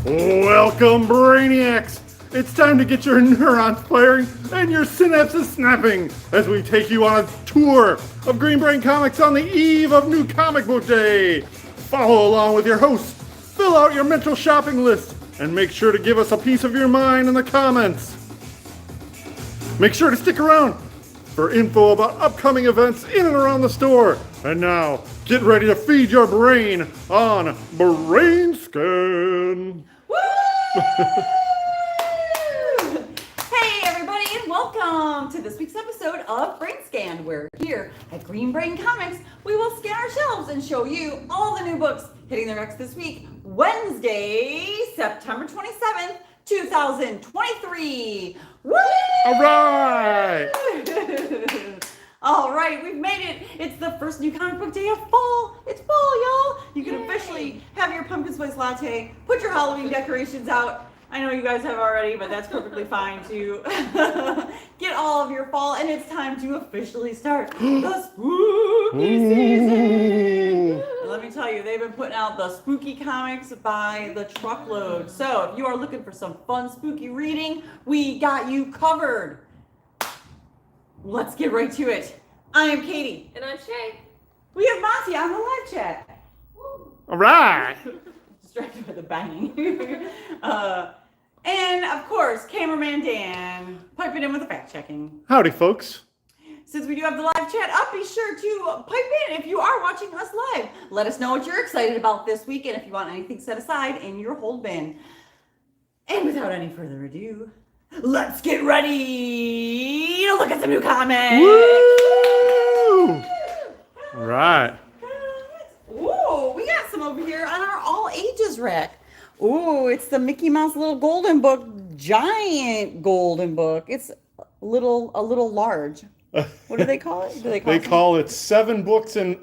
Welcome, Brainiacs! It's time to get your neurons firing and your synapses snapping as we take you on a tour of Green Brain Comics on the eve of New Comic Book Day. Follow along with your hosts, fill out your mental shopping list, and make sure to give us a piece of your mind in the comments. Make sure to stick around for info about upcoming events in and around the store. And now, get ready to feed your brain on BRAINSCAN. Woo! Hey everybody, and welcome to this week's episode of BRAINSCAN, where here at Green Brain Comics, we will scan our shelves and show you all the new books hitting their racks this week, Wednesday, September 27th, 2023. Woo! All right! All right, we've made it. It's the first new comic book day of fall. It's fall, y'all. You can officially have your pumpkin spice latte, put your Halloween decorations out. I know you guys have already, but that's perfectly fine to get all of your fall. And it's time to officially start the spooky season. And let me tell you, they've been putting out the spooky comics by the truckload. So if you are looking for some fun, spooky reading, we got you covered. Let's get right to it. I am Katie. And I'm Shay. We have Monty on the live chat. All right! Distracted by the banging. And of course, cameraman Dan, piping in with the fact checking. Howdy, folks. Since we do have the live chat up, be sure to pipe in if you are watching us live. Let us know what you're excited about this week and if you want anything set aside in your hold bin. And without any further ado, let's get ready to look at some new comics. Woo! All right. Ooh, we got some over here on our all ages rack. Ooh, it's the Mickey Mouse Little Golden Book, giant golden book. It's a little large. What do they call it? They call it 7 books in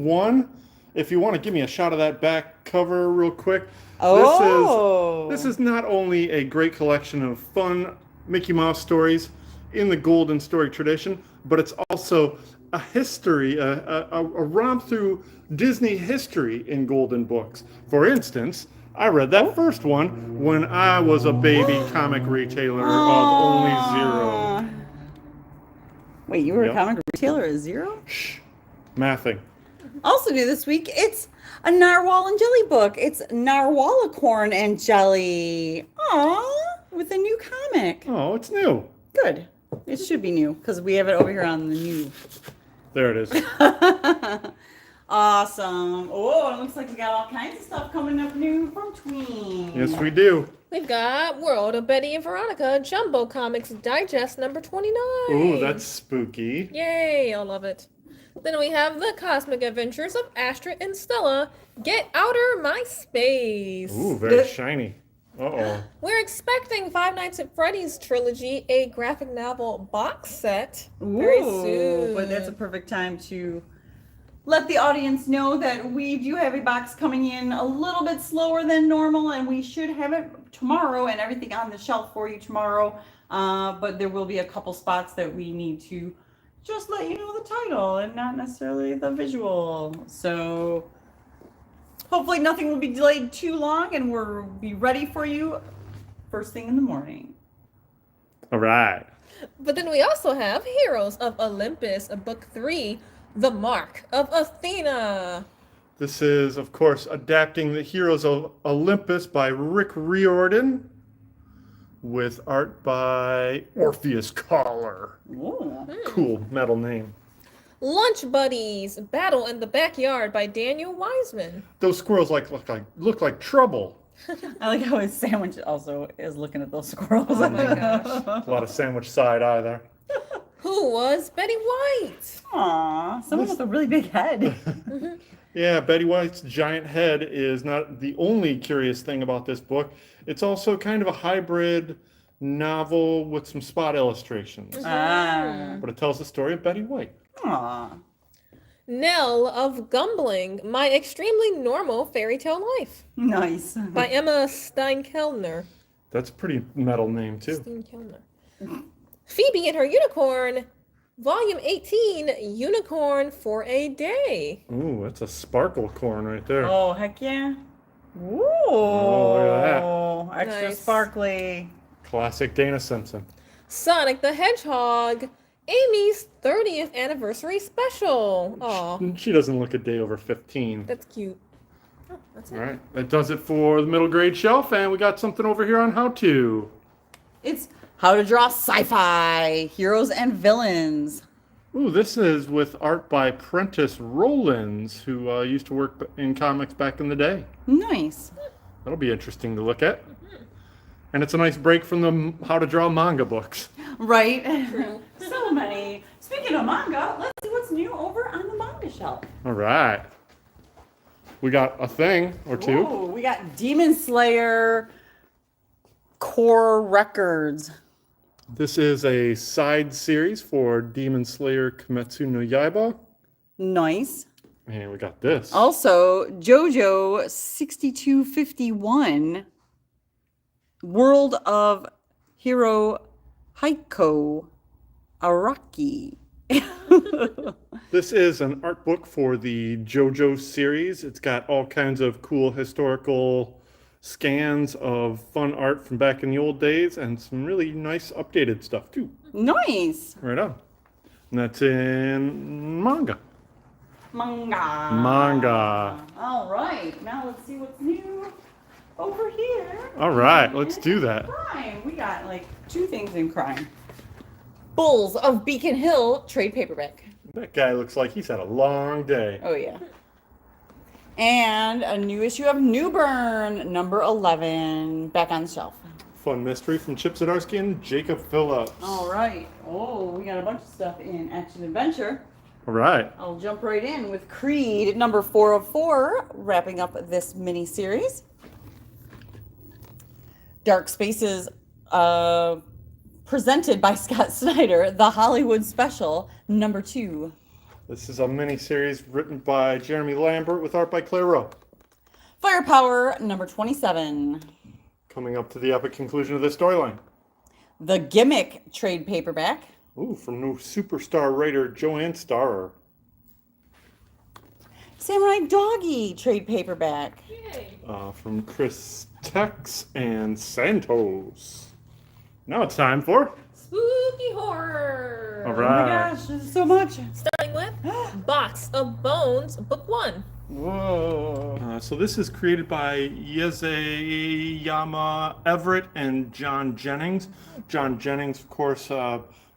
one. If you want to give me a shot of that back cover real quick. Oh. This is not only a great collection of fun Mickey Mouse stories in the golden story tradition, but it's also a history, a romp through Disney history in golden books. For instance, I read that first one when I was a baby comic retailer of only 0. Wait, you were a comic retailer at 0? Shh, mathing. Also new this week, it's a narwhal and jelly book. It's Narwhalicorn and Jelly. Aww, with a new comic. Oh, it's new. Good. It should be new because we have it over here on the new. There it is. Awesome. Oh, it looks like we got all kinds of stuff coming up new from Tween. Yes, we do. We've got World of Betty and Veronica Jumbo Comics Digest number 29. Ooh, that's spooky. Yay, I love it. Then we have The Cosmic Adventures of Astrid and Stella Get Outer My Space. Ooh, very shiny. Uh-oh. We're expecting Five Nights at Freddy's trilogy, a graphic novel box set, very soon. But that's a perfect time to let the audience know that we do have a box coming in a little bit slower than normal, and we should have it tomorrow and everything on the shelf for you tomorrow. But there will be a couple spots that we need to just let you know the title and not necessarily the visual. So hopefully nothing will be delayed too long, and we'll be ready for you first thing in the morning. All right. But then we also have Heroes of Olympus, book 3, The Mark of Athena. This is, of course, adapting the Heroes of Olympus by Rick Riordan with art by Orpheus Collar. Ooh. Cool metal name. Lunch Buddies, Battle in the Backyard by Daniel Wiseman. Those squirrels look like trouble. I like how his sandwich also is looking at those squirrels. Oh my gosh. A lot of sandwich side eye there. Who was Betty White? Aw, someone with a really big head. Yeah, Betty White's giant head is not the only curious thing about this book. It's also kind of a hybrid novel with some spot illustrations. But it tells the story of Betty White. Aw. Nell of Gumbling, My Extremely Normal Fairy Tale Life Nice. by Emma Steinkellner. That's a pretty metal name, too. Steinkellner. Phoebe and Her Unicorn, Volume 18, Unicorn for a Day. Ooh, that's a sparkle corn right there. Oh, heck yeah. Ooh. Oh, look at that. sparkly. Classic Dana Simpson. Sonic the Hedgehog, Amy's 30th anniversary special. Aw, She doesn't look a day over 15. that's cute. Oh, that's it. All right, that does it for the middle grade shelf, and we got something over here on how to. It's how to draw sci-fi heroes and villains. Ooh, this is with art by Prentice Rollins, who used to work in comics back in the day. Nice. That'll be interesting to look at. And it's a nice break from the how to draw manga books. Right? So many. Speaking of manga, let's see what's new over on the manga shelf. All right. We got a thing or two. Ooh, we got Demon Slayer Core Records. This is a side series for Demon Slayer Kimetsu no Yaiba. Nice. And we got this. Also, JoJo 6251 World of Hero Heiko Araki. This is an art book for the JoJo series. It's got all kinds of cool historical scans of fun art from back in the old days and some really nice updated stuff too. Nice. Right on. And that's in manga. Manga. All right. Now let's see what's new over here. All right, let's do that. Crime. We got like two things in crime. Bulls of Beacon Hill trade paperback. That guy looks like he's had a long day. Oh yeah. And a new issue of New Burn, number 11, back on the shelf. Fun mystery from Chip Zdarsky and Jacob Phillips. All right. Oh, we got a bunch of stuff in Action Adventure. All right. I'll jump right in with Creed, number 404, wrapping up this mini series. Dark Spaces, presented by Scott Snyder, the Hollywood Special, number 2. This is a mini-series written by Jeremy Lambert with art by Claire Rowe. Firepower, number 27. Coming up to the epic conclusion of this storyline. The Gimmick trade paperback. Ooh, from new superstar writer Joanne Starrer. Samurai Doggy trade paperback. Yay. From Chris Tex and Santos. Now it's time for... Spooky horror. All Oh my right. gosh, there's so much. Starting with Box of Bones, Book 1. Whoa. So this is created by Yama Everett and John Jennings. John Jennings, of course,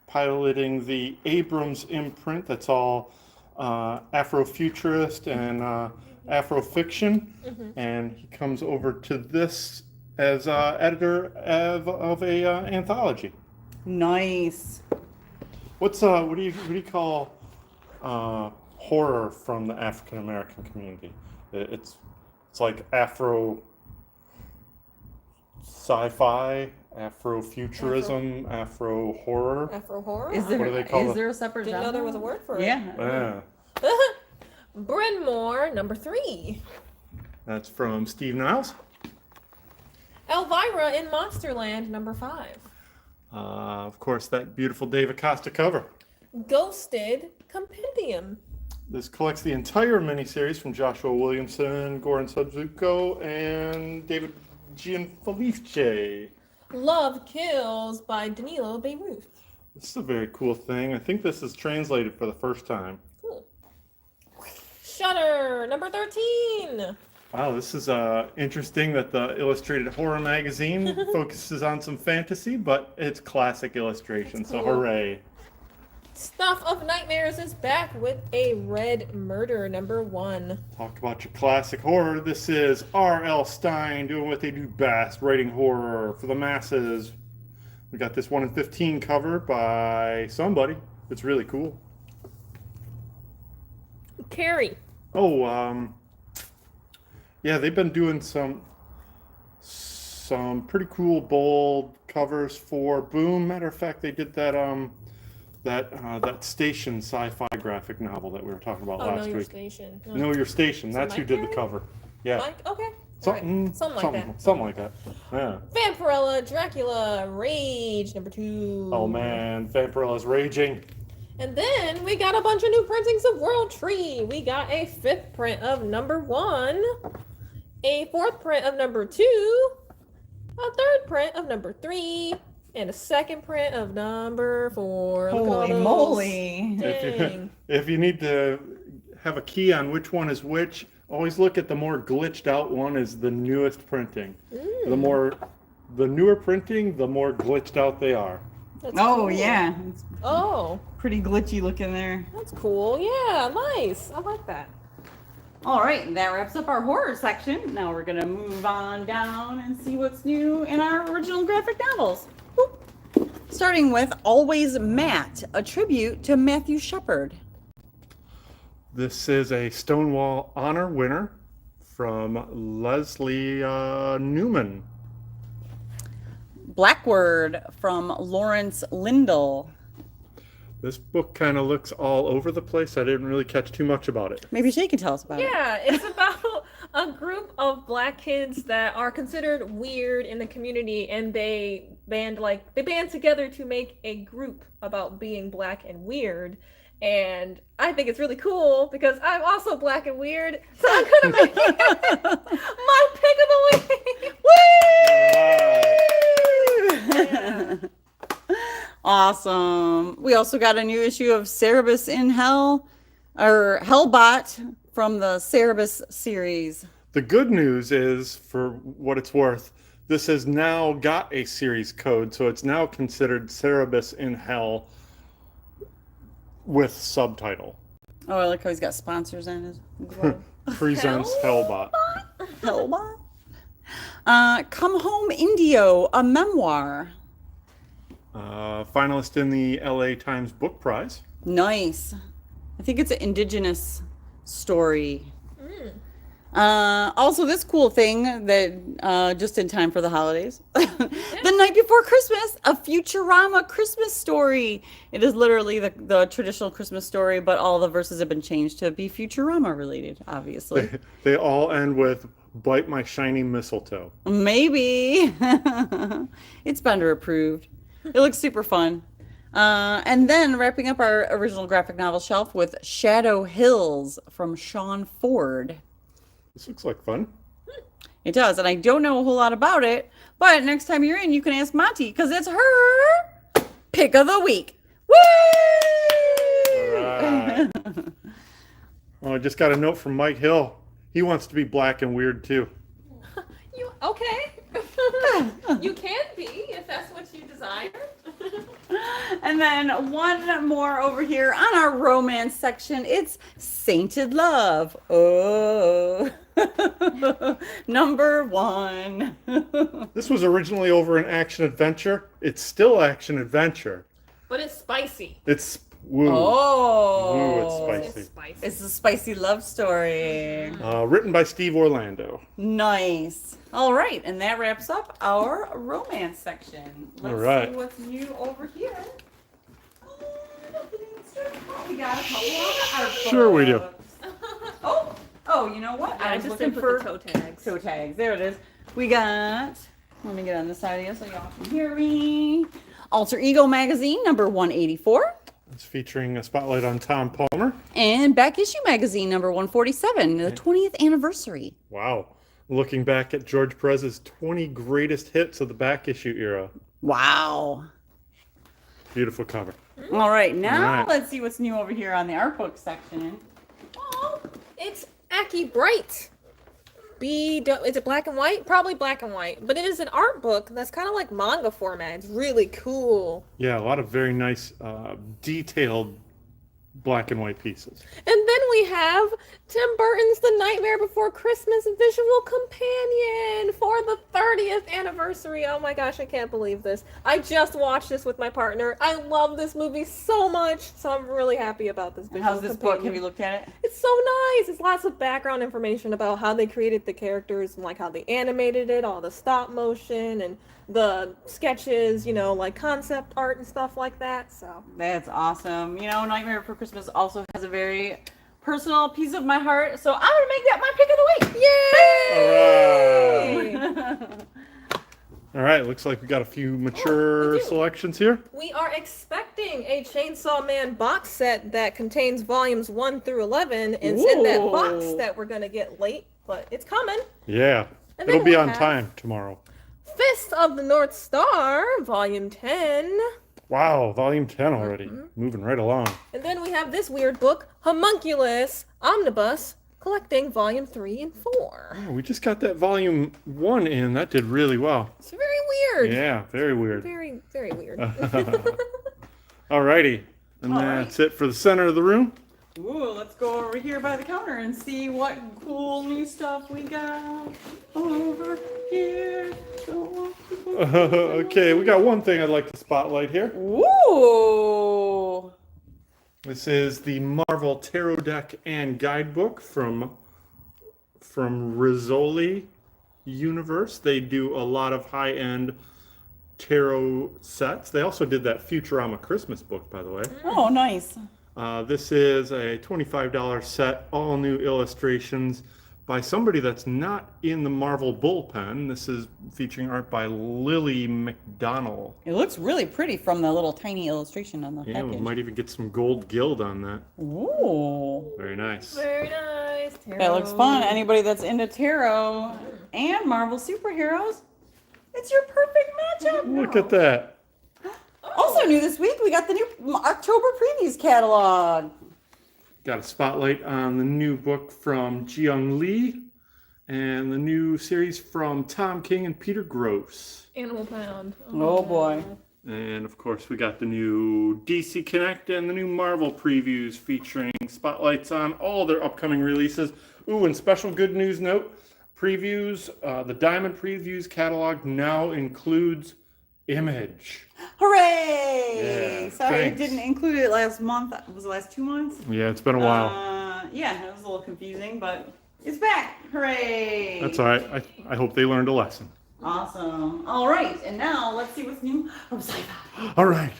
piloting the Abrams imprint. That's all Afrofuturist and Afrofiction. And he comes over to this as editor of a anthology. Nice. What do you call horror from the African American community? It's like Afro sci-fi, Afrofuturism, Afro horror. Afro horror. Is there, What do they call it? there a separate Didn't know genre? there was a word for it. Yeah. Bryn Mawr, number 3. That's from Steve Niles. Elvira in Monsterland, number 5. Of course, that beautiful Dave Acosta cover. Ghosted Compendium. This collects the entire miniseries from Joshua Williamson, Goran Sudzuko, and David Gianfelice. Love Kills by Danilo Beirut. This is a very cool thing. I think this is translated for the first time. Cool. Shudder, number 13. Wow, this is interesting that the Illustrated Horror magazine focuses on some fantasy, but it's classic illustration, so cool. hooray. Stuff of Nightmares is back with a Red Murder, number 1. Talk about your classic horror. This is R.L. Stine doing what they do best, writing horror for the masses. We got this 1 in 15 cover by somebody. It's really cool. Carrie. Oh, yeah, they've been doing some pretty cool, bold covers for Boom. Matter of fact, they did that that Station sci-fi graphic novel that we were talking about last Know Your week. Station. Know Your Station. That's who Mike did the Carey? cover. Yeah. Mike? Okay. Something, Right. Something like that. Something like that. Yeah. Vampirella, Dracula, Rage, number 2. Oh man, Vampirella's raging. And then we got a bunch of new printings of World Tree. We got a 5th print of number 1, a 4th print of number 2, a third print of number 3, and a second print of number 4. Look at all Holy those. moly. Dang. If you need to have a key on which one is which, always look at the more glitched out one is the newest printing. The newer printing, the more glitched out they are. That's Oh, cool. yeah. It's Oh, pretty glitchy looking there. that's cool. Yeah, nice. I like that. All right, that wraps up our horror section. Now we're going to move on down and see what's new in our original graphic novels. Boop. Starting with Always Matt, a tribute to Matthew Shepard. This is a Stonewall Honor winner from Leslie Newman. Blackward from Lawrence Lindell. This book kind of looks all over the place. I didn't really catch too much about it. Maybe Shay can tell us about it. Yeah, it's about a group of black kids that are considered weird in the community, and they band together to make a group about being black and weird. And I think it's really cool because I'm also black and weird, so I'm gonna make it my pick of the week. Yeah. Awesome. We also got a new issue of Cerebus in Hell, or Hellbot from the Cerebus series. The good news is, for what it's worth, this has now got a series code, so it's now considered Cerebus in Hell with subtitle. Oh, I like how he's got sponsors on his glove. Presents Hellbot. Hellbot. Come Home Indio, a memoir. Finalist in the LA Times Book Prize. Nice. I think it's an indigenous story. Also, this cool thing that just in time for the holidays, the night before Christmas, a Futurama Christmas story. It is literally the traditional Christmas story, but all the verses have been changed to be Futurama related, obviously. They all end with "Bite my shiny mistletoe." Maybe. It's Bender approved. It looks super fun. And then wrapping up our original graphic novel shelf with Shadow Hills from Sean Ford. This looks like fun. It does, and I don't know a whole lot about it, but next time you're in, you can ask Monty, because it's her pick of the week. Woo! All right. Oh, I just got a note from Mike Hill. He wants to be black and weird too. You okay? You can be if that's what you desire. And then one more over here on our romance section. It's Sainted Love. Oh, number 1. This was originally over in Action Adventure. It's still Action Adventure. But it's spicy. It's woo. Oh, Woo, it's spicy. It's spicy. It's a spicy love story. Written by Steve Orlando. Nice. All right, and that wraps up our romance section. Let's All right. see what's new over here. We got a couple of art Sure we do. books. Oh, you know what? I was just looking didn't for put the toe tags. toe tags. There it is. We got, let me get on this side of you so y'all can hear me. Alter Ego Magazine, number 184. It's featuring a spotlight on Tom Palmer. And Back Issue Magazine, number 147, the 20th anniversary. Wow. Looking back at George Perez's 20 greatest hits of the back issue era. Wow. Beautiful cover. All right, now All right. let's see what's new over here on the art book section. Oh, it's Aki Bright. Is it black and white? Probably black and white. But it is an art book that's kind of like manga format. It's really cool. Yeah, a lot of very nice, detailed black and white pieces. And then we have Tim Burton's The Nightmare Before Christmas visual companion for the 30th anniversary. Oh my gosh, I can't believe this. I just watched this with my partner. I love this movie so much, so I'm really happy about this visual How's this book? companion. Have you looked at it? It's so nice. It's lots of background information about how they created the characters and like how they animated it, all the stop motion and the sketches, you know, like concept art and stuff like that. So That's awesome. You know, Nightmare Before Christmas also has a very personal piece of my heart, so I'm going to make that my pick of the week. yay! All right, looks like we got a few mature we do. selections here. We are expecting a Chainsaw Man box set that contains volumes 1 through 11. It's in that box that we're going to get late, but it's coming. Yeah, And it'll then be we on have- time tomorrow. Fist of the North Star, Volume 10. Wow, volume 10 already. Moving right along. And then we have this weird book, Homunculus Omnibus, collecting Volume 3 and 4. Oh, we just got that volume 1 in. That did really well. It's very weird. Yeah, very weird. Very, very weird. Alrighty. And All right. that's it for the center of the room. Ooh, let's go over here by the counter and see what cool new stuff we got over here. Okay, we got one thing I'd like to spotlight here. Ooh. This is the Marvel Tarot Deck and Guidebook from Rizzoli Universe. They do a lot of high-end tarot sets. They also did that Futurama Christmas book, by the way. Oh, nice. This is a $25 set, all new illustrations by somebody that's not in the Marvel bullpen. This is featuring art by Lily McDonnell. It looks really pretty from the little tiny illustration on the Yeah, we package. might even get some gold gild on that. Ooh. Very nice. Very nice. That looks fun. Anybody that's into tarot and Marvel superheroes, it's your perfect matchup. Look at that. Also new this week, we got the new October previews catalog. Got a spotlight on the new book from Jiyoung Lee and the new series from Tom King and Peter Gross. Animal Pound. Oh boy. And of course, we got the new DC Connect and the new Marvel previews featuring spotlights on all their upcoming releases. Ooh, and special good news note, previews, the Diamond Previews catalog now includes Image. Hooray! Yeah, Sorry, thanks. it didn't include it last month. Was it last 2 months? Yeah, it's been a while. Yeah, it was a little confusing, but it's back. Hooray! That's all right. I hope they learned a lesson. Awesome. All right, and now let's see what's new from sci-fi. All right.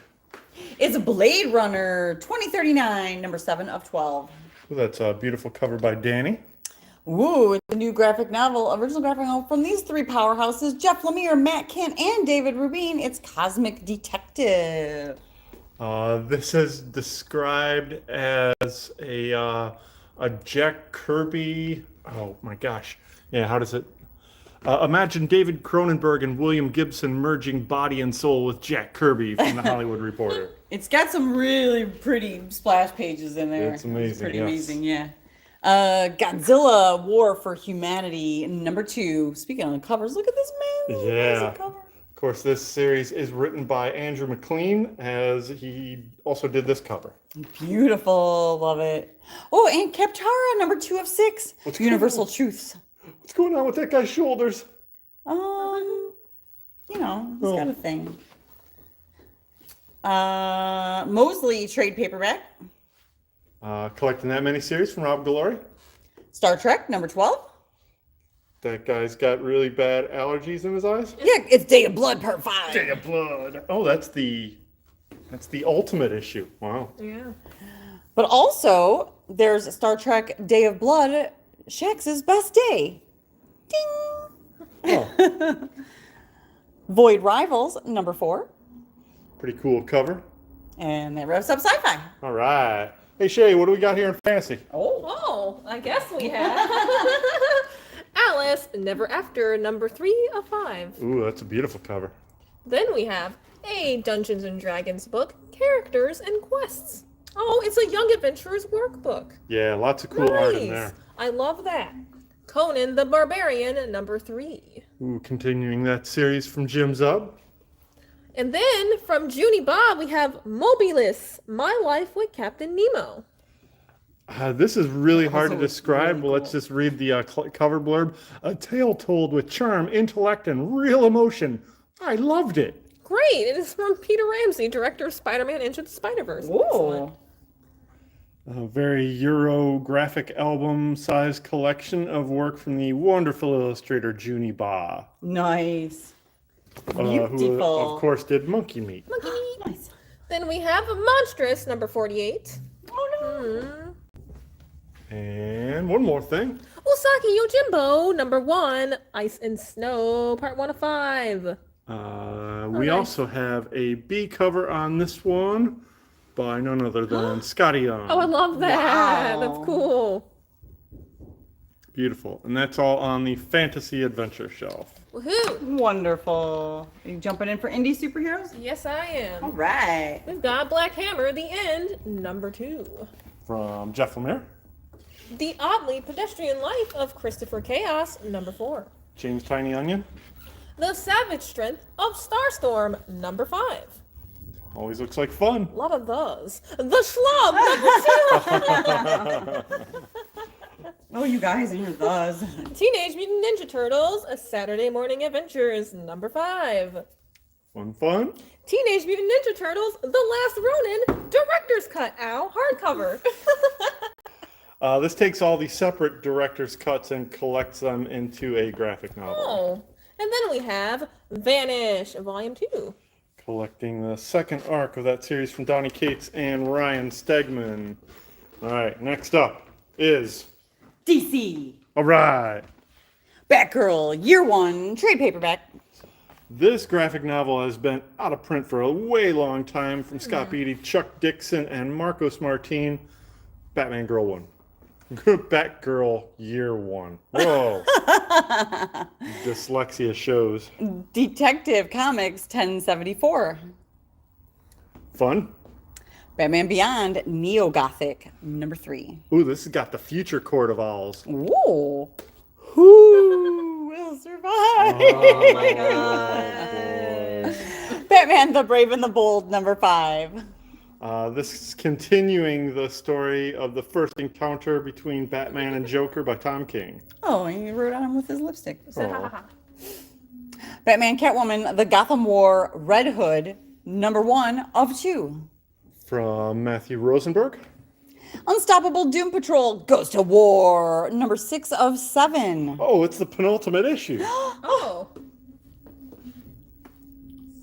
It's Blade Runner 2039, number 7 of 12. Well, that's a beautiful cover by Danny. Ooh, it's a new graphic novel, original graphic novel from these three powerhouses, Jeff Lemire, Matt Kent, and David Rubin. It's Cosmic Detective. This is described as a Jack Kirby. Oh my gosh. Yeah, how does it? Imagine David Cronenberg and William Gibson merging body and soul with Jack Kirby from The Hollywood Reporter. It's got some really pretty splash pages in there. It's amazing, It's pretty yes. amazing, yeah. Godzilla War for Humanity, number 2. Speaking of the covers, look at this man. This is an Yeah. amazing cover. Of course, this series is written by Andrew McLean, as he also did this cover. Beautiful, love it. Oh, and Kaptara, number 2 of 6. What's Universal cool? Truths. What's going on with that guy's shoulders? You know, he's Oh. got a thing. Mosley trade paperback. Collecting that miniseries from Rob Glory. Star Trek, number 12. That guy's got really bad allergies in his eyes. Yeah, it's Day of Blood, part 5. Day of Blood. Oh, that's the ultimate issue. Wow. Yeah. But also, there's Star Trek Day of Blood, Shax's best day. Ding! Oh, Void Rivals, number 4. pretty cool cover. And that wraps up sci-fi. All right. Hey, Shay, what do we got here in fantasy? Oh, I guess we have. Alice, Never After, number 3 of 5. Ooh, that's a beautiful cover. Then we have a Dungeons and Dragons book, Characters and Quests. Oh, it's a Young Adventurers workbook. Yeah, lots of cool art in there. I love that. Conan the Barbarian, number 3. Ooh, continuing that series from Jim Zub. And then from Junie Bob, we have Mobilis, My Life with Captain Nemo. This is really hard to Also, it's describe. really Well, let's cool. just read the cover blurb. A tale told with charm, intellect, and real emotion. I loved it. Great. It is from Peter Ramsey, director of Spider-Man Into the Spider-Verse. Excellent. A very Euro graphic album size collection of work from the wonderful illustrator Junie Ba, Nice. who Beautiful. of course did Monkey Meat. Monkey meat. Nice. Then we have Monstrous, number 48. Oh, no. And one more thing. Usagi Yojimbo, number 1, Ice and Snow, part 1 of 5. We nice. also have a B cover on this one by none other than Scotty Young. Oh, I love that. Wow. That's cool. Beautiful. And that's all on the Fantasy Adventure shelf. Woohoo! Wonderful. Are you jumping in for indie superheroes? Yes, I am. All right. We've got Black Hammer, The End, number 2. From Jeff Lemire. The Oddly Pedestrian Life of Christopher Chaos, number 4. James Tiny Onion. The Savage Strength of Starstorm, number 5. Always looks like fun. A lot of those. The Schlub, number 2. Oh, you guys and your thus. Teenage Mutant Ninja Turtles, A Saturday Morning Adventures, number 5. Fun. Teenage Mutant Ninja Turtles, The Last Ronin, Director's Cut, hardcover. This takes all the separate director's cuts and collects them into a graphic novel. Oh, and then we have Vanish, Volume 2. Collecting the second arc of that series from Donny Cates and Ryan Stegman. All right, next up is... DC. All right. Batgirl, Year 1, trade paperback. This graphic novel has been out of print for a way long time from Scott Beatty, Chuck Dixon, and Marcos Martin. Batman Girl 1. Batgirl Year 1. Whoa. Dyslexia shows. Detective Comics 1074. Fun. Batman Beyond, Neo-Gothic, number 3. Ooh, this has got the Future Court of Owls. Ooh. Who will survive? Oh my god. Batman the Brave and the Bold, number 5. This is continuing the story of the first encounter between Batman and Joker by Tom King. Oh, he wrote on him with his lipstick. Oh. Batman Catwoman, The Gotham War, Red Hood, number 1 of 2. From Matthew Rosenberg. Unstoppable Doom Patrol goes to war, number 6 of 7. Oh, it's the penultimate issue. Oh.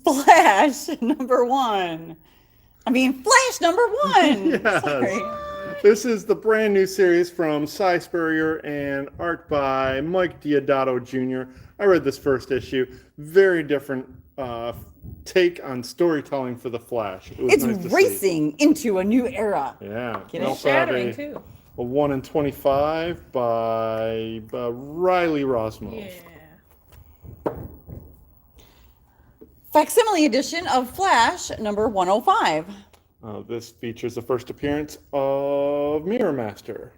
Flash, number 1. Flash number 1. Yes. Sorry. This is the brand new series from Cy Spurrier and art by Mike Diodato Jr. I read this first issue. Very different take on storytelling for the Flash. It was It's nice to racing into a new era. see. Yeah. Get We it? also have Shattering, too. a 1 in 25 by Riley Rosmo. Yeah. Facsimile edition of Flash, number 105. This features the first appearance of Mirror Master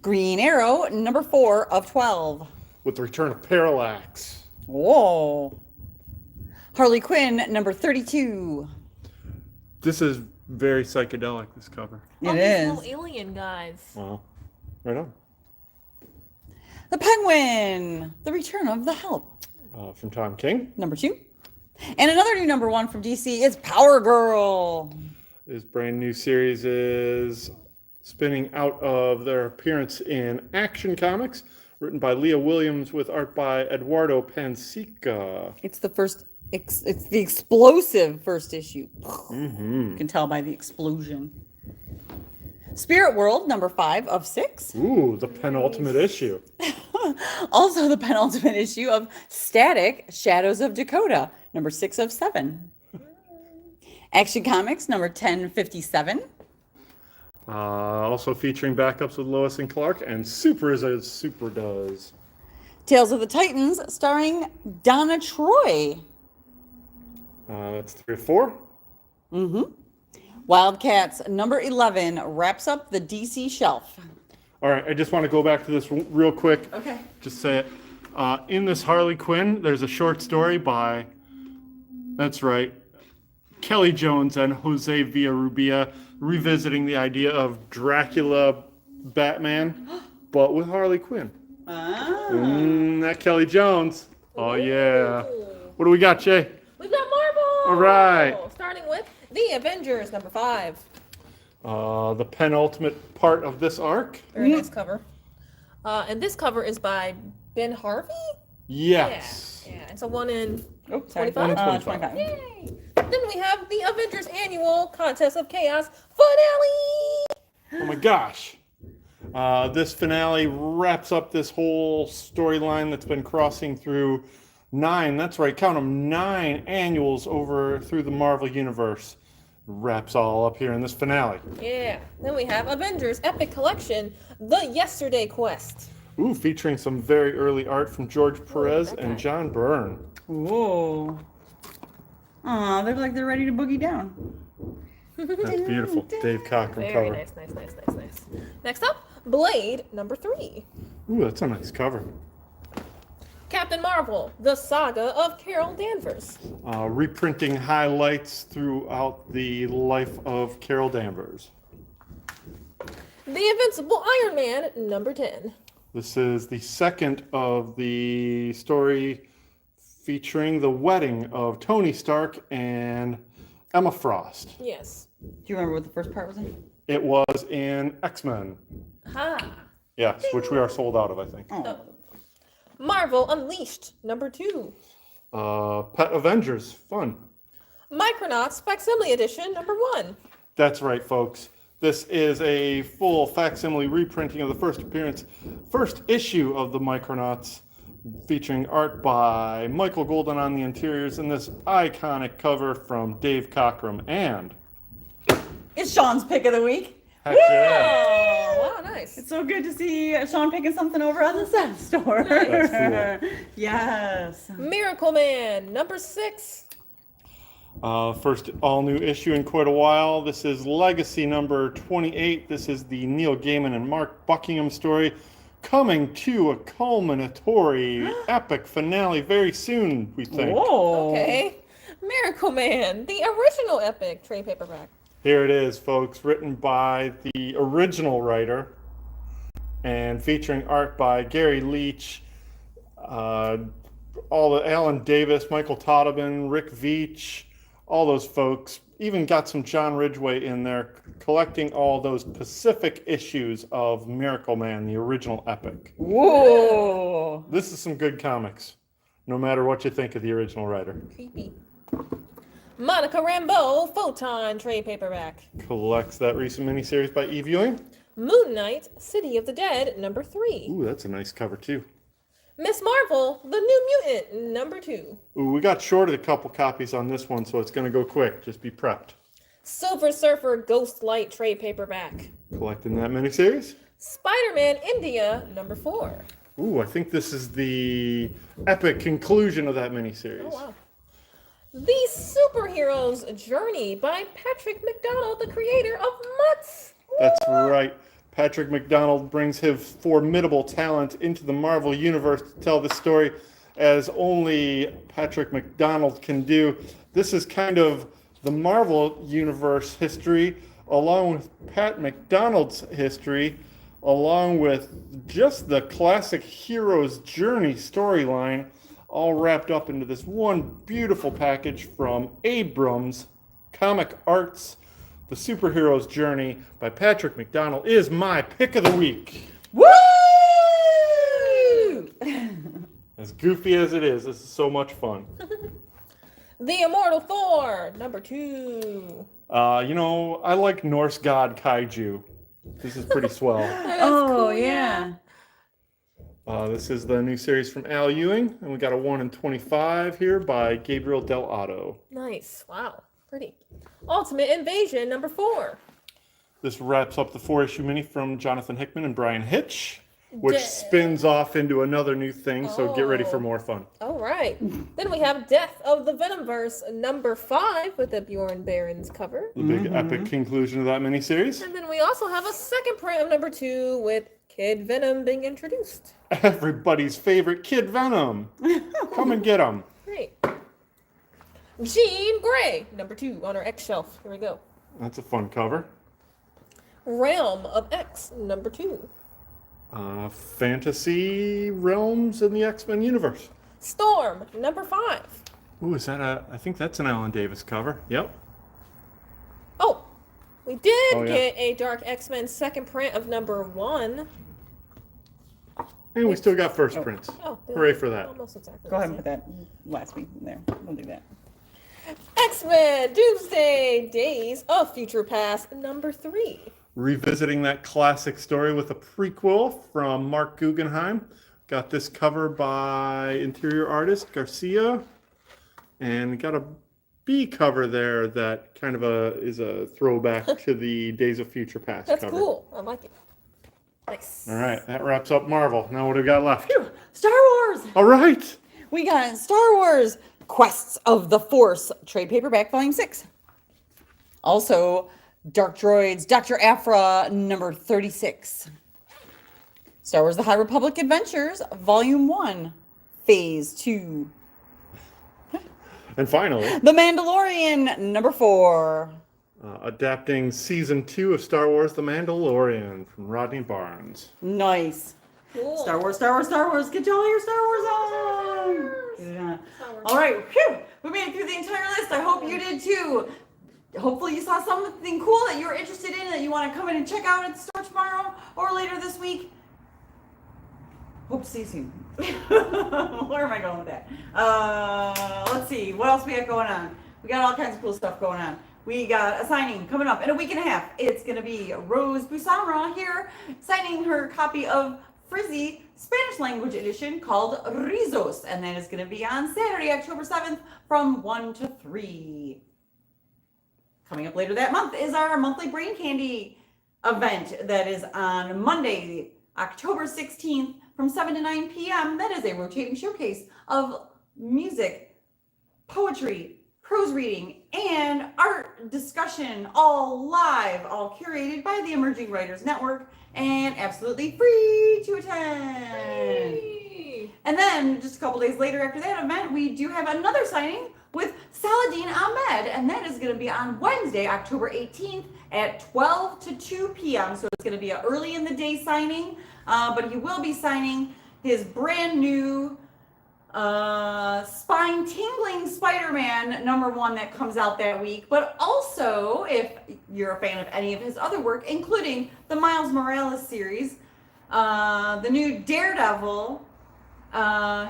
Green Arrow, number 4 of 12. with the return of Parallax. Whoa. Harley Quinn, number 32. This is very psychedelic, this cover. All It these is. little alien guys. Wow. Right on. The Penguin, The Return of the Help, From Tom King. number 2. And another new number 1 from DC is Power Girl. This brand new series is spinning out of their appearance in Action Comics, written by Leah Williams with art by Eduardo Pansica. It's the first, it's the explosive first issue. Mm-hmm. You can tell by the explosion. Spirit World, number 5 of 6. Ooh, the penultimate issue. Also the penultimate issue of Static, Shadows of Dakota, number 6 of 7. Action Comics, number 1057. Also featuring backups with Lois and Clark and Super as Super does. Tales of the Titans, starring Donna Troy. That's 3 of 4. Mm-hmm. Wildcats, number 11, wraps up the DC shelf. All right, I just want to go back to this real quick. Okay. Just say it. In this Harley Quinn, there's a short story by, that's right, Kelly Jones and Jose Villarrubia revisiting the idea of Dracula Batman, but with Harley Quinn. Ah. That Kelly Jones. Oh, yeah. What do we got, Jay? We've got Marvel. All right. Starting with The Avengers, number 5. The penultimate part of this arc. Very nice cover. And this cover is by Ben Harvey? Yes. Yeah. It's a 1 in Oh, sorry. 25? 25. Yay! Then we have the Avengers Annual Contest of Chaos finale. Oh my gosh. This finale wraps up this whole storyline that's been crossing through 9, that's right, count them, 9 annuals over through the Marvel Universe. Wraps all up here in this finale. Yeah. Then we have Avengers Epic Collection, The Yesterday Quest. Ooh, featuring some very early art from George Perez that and guy. John Byrne. Whoa. Aw, they look like they're ready to boogie down. That's beautiful. Dave Cockrum Very cover. nice. Next up, Blade number 3. Ooh, that's a nice cover. Captain Marvel, The Saga of Carol Danvers. Reprinting highlights throughout the life of Carol Danvers. The Invincible Iron Man number 10. This is the second of the story featuring the wedding of Tony Stark and Emma Frost. Yes. Do you remember what the first part was in? It was in X-Men. Ha. Yes, which we are sold out of, I think. Oh. Marvel Unleashed number 2. Pet Avengers, fun. Micronauts Facsimile Edition number 1. That's right, folks. This is a full facsimile reprinting of the first issue of the Micronauts, featuring art by Michael Golden on the interiors and this iconic cover from Dave Cockrum and... It's Sean's pick of the week. Heck yeah. Oh, wow, nice. It's so good to see Sean picking something over on the Seth store. That's cool. Yes. Miracle Man number 6. First all-new issue in quite a while. This is Legacy number 28. This is the Neil Gaiman and Mark Buckingham story, coming to a culminatory epic finale very soon, we think. Whoa. Okay. Miracle Man, the original epic trade paperback. Here it is, folks, written by the original writer and featuring art by Gary Leach, all the Alan Davis, Michael Todobin, Rick Veitch, all those folks. Even got some John Ridgway in there, collecting all those Pacific issues of Miracle Man, the original epic. Whoa. This is some good comics, no matter what you think of the original writer. Creepy. Monica Rambeau Photon trade paperback. Collects that recent miniseries by Eve Ewing. Moon Knight City of the Dead number 3. Ooh, that's a nice cover too. Miss Marvel The New Mutant number 2. Ooh, we got shorted a couple copies on this one, so it's going to go quick. Just be prepped. Silver Surfer Ghost Light trade paperback. Collecting that miniseries. Spider-Man India number 4. Ooh, I think this is the epic conclusion of that miniseries. Oh wow. The Superhero's Journey by Patrick McDonald, the creator of Mutts. That's right. Patrick McDonald brings his formidable talent into the Marvel Universe to tell the story as only Patrick McDonald can do. This is kind of the Marvel Universe history, along with Pat McDonald's history, along with just the classic hero's journey storyline, all wrapped up into this one beautiful package from Abrams Comic Arts. The Superhero's Journey by Patrick McDonald is my pick of the week. Woo! As goofy as it is, this is so much fun. The Immortal Thor number 2. I like Norse god kaiju. This is pretty swell. Oh, cool, yeah. This is the new series from Al Ewing, and we got a 1 in 25 here by Gabriel Del Otto. Nice. Wow. Pretty. Ultimate Invasion number 4. This wraps up the 4-issue mini from Jonathan Hickman and Brian Hitch, which spins off into another new thing, so get ready for more fun. All right. Then we have Death of the Venomverse number 5 with the Bjorn Barons cover. The big epic conclusion of that miniseries. And then we also have a second print of number 2 with Kid Venom being introduced. Everybody's favorite Kid Venom. Come and get him. Great. Jean Grey number 2 on our X shelf. Here we go. That's a fun cover. Realm of X number 2. Fantasy realms in the X-Men universe. Storm number 5. Ooh, I think that's an Alan Davis cover. Yep. Oh, we did Oh, yeah. get a Dark X-Men second print of number 1. And we still got first prints. Oh, Hooray for that. Almost exactly. Go the ahead and same. put that last week in there. We'll do that. X-Men Doomsday Days of Future Past number 3. Revisiting that classic story with a prequel from Mark Guggenheim. Got this cover by interior artist Garcia. And got a B cover there that kind of is a throwback to the Days of Future Past That's cover. cool. I like it. Nice. All right, that wraps up Marvel. Now what do we got left? Phew. Star Wars. All right. We got Star Wars Quests of the Force trade paperback volume 6. Also, Dark Droids Dr. Aphra number 36. Star Wars The High Republic Adventures volume 1 phase 2. And finally, The Mandalorian number 4. adapting season 2 of Star Wars: The Mandalorian from Rodney Barnes. Nice. Cool. Star Wars, Star Wars, Star Wars. Get all your Star Wars on. Get it on. All right. Phew. We made it through the entire list. I hope you did too. Hopefully you saw something cool that you're interested in that you want to come in and check out at the store tomorrow or later this week. Hope to see you soon. Where am I going with that? Let's see. What else we got going on? We got all kinds of cool stuff going on. We got a signing coming up in a week and a half. It's going to be Rose Busamra here signing her copy of Frizzy Spanish language edition called Rizos. And that is going to be on Saturday, October 7th from 1 to 3. Coming up later that month is our monthly Brain Candy event that is on Monday, October 16th from 7 to 9 p.m. That is a rotating showcase of music, poetry, prose reading, and art discussion, all live, all curated by the Emerging Writers Network, and absolutely free to attend. Yay. And then just a couple days later after that event, we do have another signing with Saladin Ahmed, and that is going to be on Wednesday, October 18th at 12 to 2 p.m. So it's going to be an early in the day signing, but he will be signing his brand new spine-tingling Spider-Man #1 that comes out that week. But also, if you're a fan of any of his other work, including the Miles Morales series, the new Daredevil,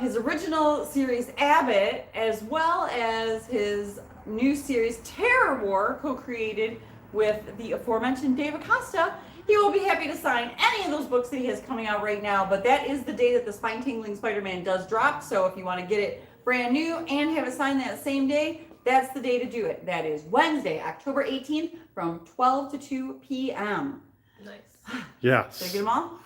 his original series Abbott, as well as his new series Terror War, co-created with the aforementioned Dave Acosta, he will be happy to sign any of those books that he has coming out right now. But that is the day that the Spine-Tingling Spider-Man does drop. So if you want to get it brand new and have it signed that same day, that's the day to do it. That is Wednesday, October 18th from 12 to 2 p.m. Nice. Yes. Did I get them all?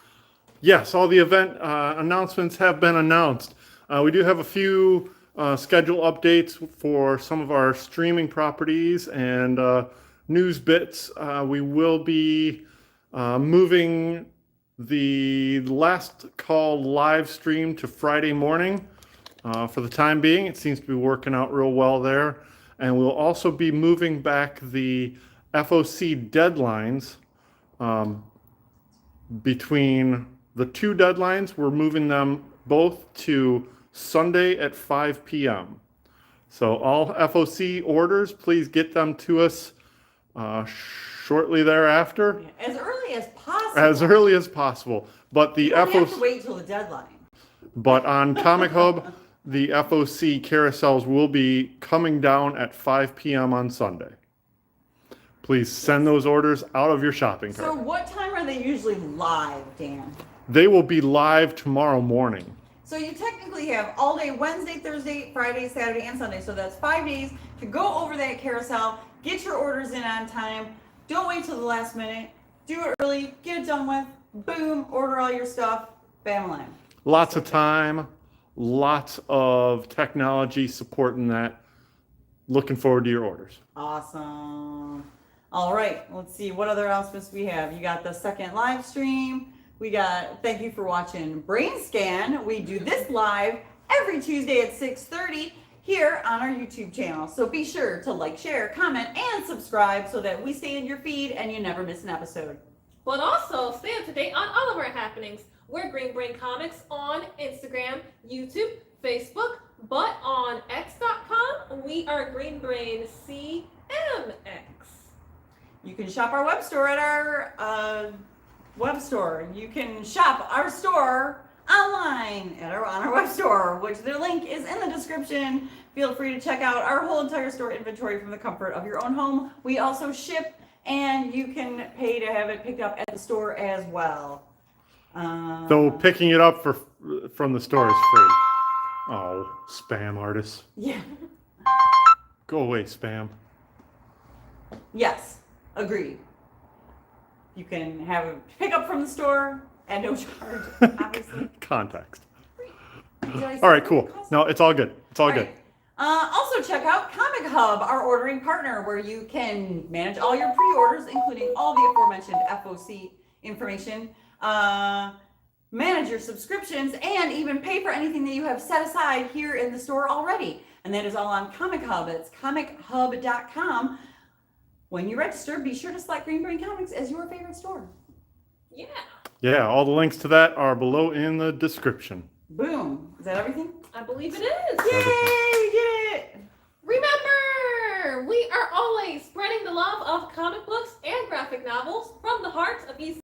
Yes, all the event announcements have been announced. We do have a few schedule updates for some of our streaming properties and news bits. We will be moving the Last Call live stream to Friday morning for the time being. It seems to be working out real well there. And we'll also be moving back the FOC deadlines between the two deadlines. We're moving them both to Sunday at 5 p.m. So all FOC orders, please get them to us shortly thereafter. As early as possible. As early as possible. But the You don't have to FOC, wait till the deadline. but on ComicHub, the FOC carousels will be coming down at 5 p.m. on Sunday. Please send those orders out of your shopping So cart. what time are they usually live, Dan? They will be live tomorrow morning. So you technically have all day Wednesday, Thursday, Friday, Saturday, and Sunday. So that's 5 days to go over that carousel, get your orders in on time. Don't wait till the last minute. Do it early, get it done with. Boom, order all your stuff. Bam-lam. Lots of time, lots of technology supporting that. Looking forward to your orders. Awesome. All right, let's see what other announcements we have. You got the second live stream. We got, thank you for watching BRAINSCAN. We do this live every Tuesday at 6:30 here on our YouTube channel. So be sure to like, share, comment, and subscribe so that we stay in your feed and you never miss an episode. But also stay up to date on all of our happenings. We're Green Brain Comics on Instagram, YouTube, Facebook, but on X.com, we are Green Brain CMX. You can shop our web store at our web store. You can shop our store online on our web store, which their link is in the description. Feel free to check out our whole entire store inventory from the comfort of your own home. We also ship, and you can pay to have it picked up at the store as well. Though picking it up from the store is free. Oh, spam artists. Yeah. Go away, spam. Yes, agreed. You can have a pickup from the store at no charge, obviously. Context. Did I say All right, free? cool. No, it's all good. It's all good. Right. Also check out ComicHub, our ordering partner, where you can manage all your pre-orders, including all the aforementioned FOC information, manage your subscriptions, and even pay for anything that you have set aside here in the store already. And that is all on ComicHub. It's comichub.com. When you register, be sure to select Green Brain Comics as your favorite store. Yeah. Yeah, all the links to that are below in the description. Boom. Is that everything? I believe it is. Yay, we did it. Remember, we are always spreading the love of comic books and graphic novels from the heart of East